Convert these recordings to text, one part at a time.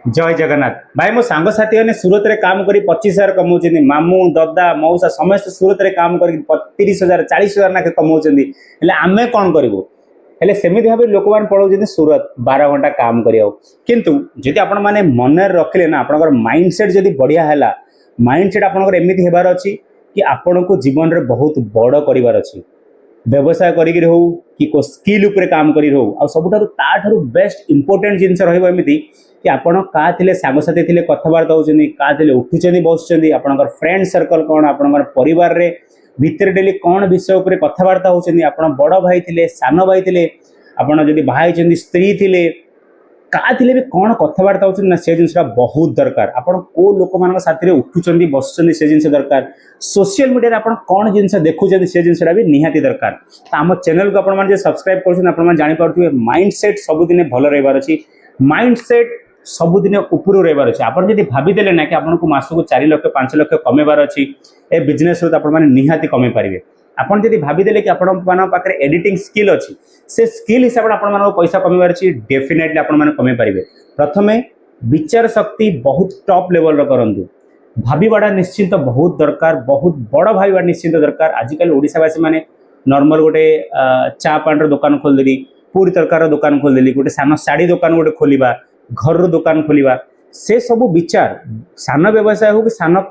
जय जगन्नाथ भाई मो सांगसाथी ने सूरत रे काम करी 25,000 कमाउछन मामू ददा मौसा समस्त सूरत रे काम करी 30,000 40,000 ना कमाउछन हेले आमे कोन करबो हेले सेमिति भाबे लोक मान पळौछन सूरत 12 घंटा काम करियो किंतु जदि आपण माने मन रखले ना आपनकर माइंडसेट जदि बढ़िया हैला माइंडसेट आपनकर एमिति हेबार अछि कि आपन को जीवन रे बहुत बड़ करिवार अछि व्यवसाय करी हो कि को स्किल उपरे काम करी हो आ सबुठारु ताठारु बेस्ट इंपोर्टेंट जिनस रहइबो एमिति कि आपण का थिले सांगसाथी थिले कथबार्ता होचनी का थिले उठुचनी बसचनी आपनकर फ्रेंड सर्कल कोन आपनकर परिवार रे भितर डेली कोन विषय उपरे कथबार्ता होचनी आपण बड़ भाई थिले सान भाई थिले आपण जदि भाई चंदी स्त्री थिले का थिले भी कोन कथबार्ता होचनी ना से जिनसटा बहुत दरकार आपण को लोक मानक साथी रे उठुचनी बसचनी से जिनस दरकार सोशल मीडिया रे आपण कोन जिनस देखुचनी से जिनसटा भी निहाती दरकार त हम चैनल को आपण मान जे सब्सक्राइब करछन आपण मान जानि पारथुवे माइंडसेट सब दिन भलो रहबार अछि माइंडसेट सबुदिन उपरू रही अच्छे आप भावीदे ना कि आपको मासक 4 लाख 5 लाख कमेबार अच्छी ए बिजनेस निहाती कमे पारे आपड़ जब भावीदे कि आपरे एडिटिंग स्किल अच्छी से स्किल हिसाब से पैसा कमेबार अच्छी डेफिनेटली आपने कमे पारे प्रथम विचार शक्ति बहुत टॉप लेवल करूँ भाववाटा निश्चिंत बहुत दरकार बहुत बड़ भाववा निश्चिंत दरकार आजिकल ओडिशावासी मैंने नॉर्मल गोटे चा पान दुकान खोलदेली पूरी तरकार दुकान खोलदेली गोटे सान शाढ़ी दुकान गोटे खोलिबा घर दुकान खोलिबा से सब विचार सान व्यवसाय हो कि सान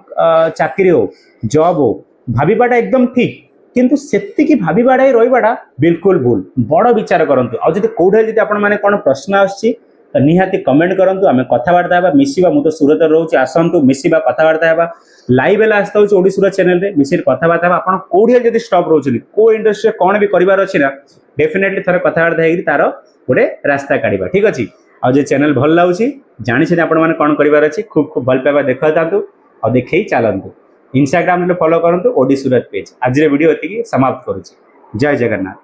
चाकरी हो जॉब हो भाववाटा एकदम ठीक किंतु सेतिकी भाववाटा ही रहीबाटा बिल्कुल भूल बड़ विचार करंतु आ जदि कोठे जदि आपण माने कोन प्रश्न आछि त निहाती कमेंट करंतु आमे कथावार्ता हेबा मिसिबा मु तो सूरत रहउछि आसंतु मिसिबा कथावार्ता हेबा लाइव एला आस्ता होछि ओडी सूरत चैनल रे मिसिर कथावार्ता हेबा आपण कोठे जदि स्टॉप रहउछि को इंडस्ट्री कोन भी करिवार अछि ना डेफिनेटली थरे कथावार्ता हेगि तारो गोटे रास्ता काढिबा ठीक अछि आ जे चैनल भल लाଗୁଛି जानि आपण माने कोन करिवार अछि खूब खूब भल पाबा देखा तांतु आ देखै चलंतु इंस्टाग्राम रे फॉलो करंतु ओडी सूरत पेज आज रे वीडियो एतिकी समाप्त करूछि जय जगन्नाथ।